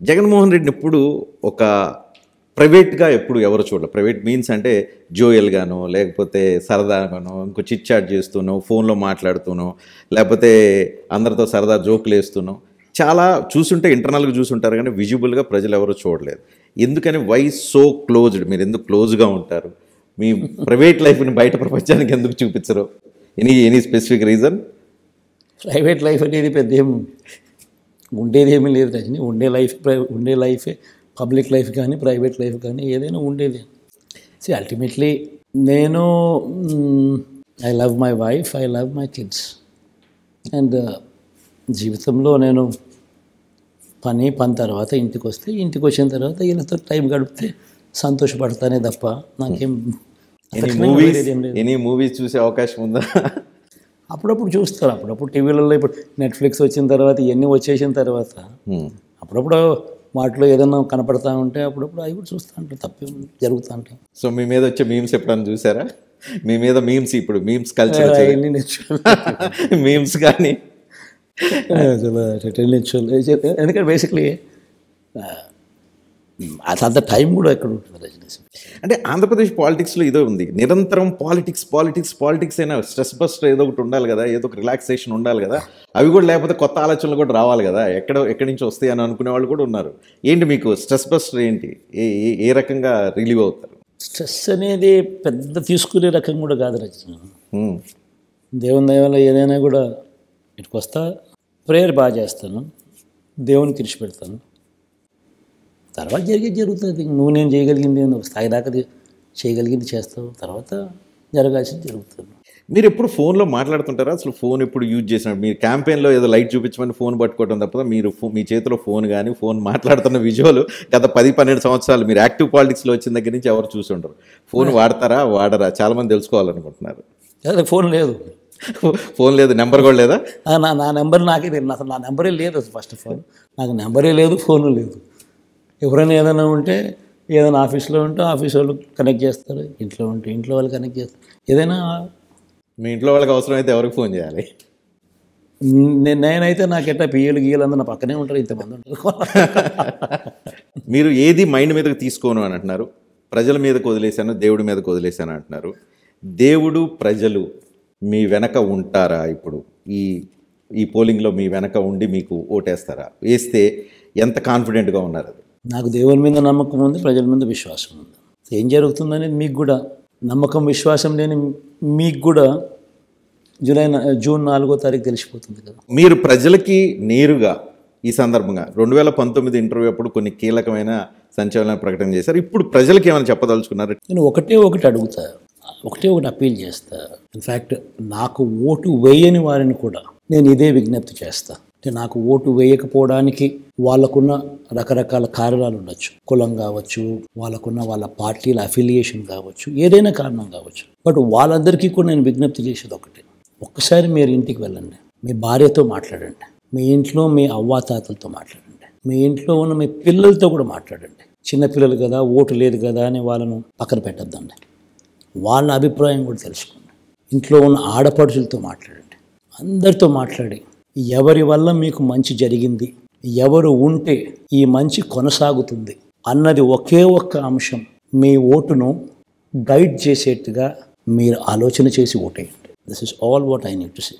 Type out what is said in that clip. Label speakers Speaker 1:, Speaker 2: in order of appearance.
Speaker 1: జగన్మోహన్ రెడ్డిని ఎప్పుడు ఒక ప్రైవేట్గా ఎప్పుడు ఎవరు చూడలేదు. ప్రైవేట్ మీన్స్ అంటే జోయల్గానో లేకపోతే సరదాగానో ఇంకో చిట్ చాట్ చేస్తూనో ఫోన్లో మాట్లాడుతూనో లేకపోతే అందరితో సరదా జోకులు వేస్తూనో చాలా చూసుంటే ఇంటర్నల్గా చూసుంటారు కానీ విజిబుల్గా ప్రజలు ఎవరు చూడలేదు. ఎందుకని వై సో క్లోజ్డ్? మీరు ఎందుకు క్లోజ్గా ఉంటారు? మీ ప్రైవేట్ లైఫ్ని బయట ప్రపంచానికి ఎందుకు చూపించరు? Any specific reason?
Speaker 2: Private life అనేది పెద్ద ఏం ఉండేది ఏమీ లేదు రజని. ఉండే లైఫే పబ్లిక్ లైఫ్ కానీ ప్రైవేట్ లైఫ్ కానీ ఏదైనా ఉండేది. సి అల్టిమేట్లీ నేను I love my wife, I love my kids. And జీవితంలో నేను పని తర్వాత ఇంటికి వచ్చిన తర్వాత వీళ్ళతో టైం గడిపితే సంతోషపడతానే తప్ప నాకేం
Speaker 1: ఎనీ మూవీస్ చూసే అవకాశం ఉందా?
Speaker 2: అప్పుడప్పుడు చూస్తారు. అప్పుడప్పుడు టీవీలలో ఇప్పుడు నెట్ఫ్లిక్స్ వచ్చిన తర్వాత ఇవన్నీ వచ్చేసిన తర్వాత అప్పుడప్పుడు వాటిలో ఏదైనా కనపడతా ఉంటే అప్పుడప్పుడు అవి కూడా చూస్తూ ఉంటాయి. తప్పేం జరుగుతూ ఉంటాయి.
Speaker 1: సో మీ మీద వచ్చే మీమ్స్ ఎప్పుడన్నా చూసారా? మీ మీద మీమ్స్, ఇప్పుడు మీమ్స్ కల్చర్ మీమ్స్ కానీ
Speaker 2: ఎందుకంటే బేసిక్లీ అంత టైం కూడా ఎక్కడ ఉంటుంది రజనీష్.
Speaker 1: అంటే ఆంధ్రప్రదేశ్ పాలిటిక్స్లో ఇదో ఉంది, నిరంతరం పాలిటిక్స్ అయినా స్ట్రెస్ బస్టర్ ఏదో ఒకటి ఉండాలి కదా, ఏదో ఒక రిలాక్సేషన్ ఉండాలి కదా. అవి కూడా లేకపోతే కొత్త ఆలోచనలు కూడా రావాలి కదా, ఎక్కడి నుంచి వస్తాయి అని అనుకునే వాళ్ళు కూడా ఉన్నారు. ఏంటి మీకు స్ట్రెస్ బస్టర్ ఏంటి? ఏ రకంగా రిలీవ్ అవుతారు?
Speaker 2: స్ట్రెస్ అనేది పెద్ద తీసుకునే రకం కూడా కాదు రచన. దేవుని దయ వల్ల ఏదైనా కూడా ఇటుకు వస్తా, ప్రేయర్ బాగా చేస్తాను, దేవునికి కృషి పెడతాను, తర్వాత జరుగుతుంది. నువ్వు నేను చేయగలిగింది ఒక స్థాయి దాకా చేయగలిగింది చేస్తావు, తర్వాత జరగాల్సింది జరుగుతుంది.
Speaker 1: మీరు ఎప్పుడు ఫోన్లో మాట్లాడుతుంటారా? అసలు ఫోన్ ఎప్పుడు యూజ్ చేసినప్పుడు మీరు క్యాంపెయిన్లో ఏదో లైట్ చూపించమని ఫోన్ పట్టుకోవడం తప్ప మీరు మీ చేతిలో ఫోన్ కానీ ఫోన్ మాట్లాడుతున్న విజువల్ గత 10-12 సంవత్సరాలు మీరు యాక్టివ్ పాలిటిక్స్లో వచ్చిన దగ్గర నుంచి ఎవరు చూసి ఉండరు. ఫోన్ వాడరా? చాలామంది తెలుసుకోవాలనుకుంటున్నారు.
Speaker 2: ఫోన్ లేదు,
Speaker 1: ఫోన్ లేదు, నెంబర్ కూడా లేదా?
Speaker 2: నా నెంబర్ నాకే తెలియదు. అసలు నా నెంబరే లేదు. ఫస్ట్ ఆఫ్ ఆల్ నాకు నెంబరే లేదు, ఫోను లేదు. ఎవరైనా ఏదైనా ఉంటే ఏదైనా ఆఫీస్లో ఉంటే ఆఫీస్ వాళ్ళు కనెక్ట్ చేస్తారు, ఇంట్లో ఉంటే ఇంట్లో వాళ్ళు కనెక్ట్ చేస్తారు. ఏదైనా
Speaker 1: మీ ఇంట్లో వాళ్ళకి అవసరం అయితే ఎవరికి ఫోన్ చేయాలి?
Speaker 2: నేనైతే నాకెట్టా పియ్యలు గీయలు అందరూ నా పక్కనే ఉంటారు, ఇంతమంది ఉంటారు.
Speaker 1: మీరు ఏది మైండ్ మీదకి తీసుకోను అని అంటున్నారు, ప్రజల మీదకి వదిలేశాను, దేవుడి మీదకి వదిలేశాను అంటున్నారు. దేవుడు ప్రజలు మీ వెనక ఉంటారా? ఇప్పుడు ఈ పోలింగ్లో మీ వెనక ఉండి మీకు ఓటేస్తారా? వేస్తే ఎంత కాన్ఫిడెంట్గా ఉన్నారు? అది
Speaker 2: నాకు దేవుని మీద నమ్మకం ఉంది, ప్రజల మీద విశ్వాసం ఉంది. ఏం జరుగుతుందనేది మీకు కూడా నమ్మకం విశ్వాసం లేని మీకు కూడా జూన్ 4వ తారీఖు తెలిసిపోతుంది కదా. మీరు
Speaker 1: ప్రజలకి నేరుగా ఈ సందర్భంగా 2019 ఇంటర్వ్యూ అప్పుడు కొన్ని కీలకమైన సంచలన ప్రకటన చేశారు. ఇప్పుడు ప్రజలకి ఏమైనా చెప్పదలుచుకున్నారు?
Speaker 2: నేను ఒకటే అడుగుతా, ఒకటే అప్పీల్ చేస్తా. ఇన్ఫ్యాక్ట్ నాకు ఓటు వేయని వారిని కూడా నేను ఇదే విజ్ఞప్తి చేస్తా. అంటే నాకు ఓటు వేయకపోవడానికి వాళ్ళకున్న రకరకాల కారణాలు ఉండొచ్చు, కులం కావచ్చు, వాళ్ళ పార్టీల అఫిలియేషన్ కావచ్చు, ఏదైనా కారణం కావచ్చు. బట్ వాళ్ళందరికీ కూడా నేను విజ్ఞప్తి చేసేది ఒకటే, ఒక్కసారి మీరు ఇంటికి వెళ్ళండి, మీ భార్యతో మాట్లాడండి, మీ ఇంట్లో మీ అవ్వాతాతలతో మాట్లాడండి, మీ ఇంట్లో ఉన్న మీ పిల్లలతో కూడా మాట్లాడండి. చిన్నపిల్లలు కదా, ఓటు లేదు కదా అని వాళ్ళను పక్కన పెట్టద్దండి. వాళ్ళ అభిప్రాయం కూడా తెలుసుకోండి. ఇంట్లో ఉన్న ఆడపడుచులతో మాట్లాడండి, అందరితో మాట్లాడి ఎవరి వల్ల మీకు మంచి జరిగింది, ఎవరు ఉంటే ఈ మంచి కొనసాగుతుంది అన్నది ఒకే ఒక్క అంశం మీ ఓటును గైడ్ చేసేట్టుగా మీరు ఆలోచన చేసి ఓటేయండి. This is all what I need to say.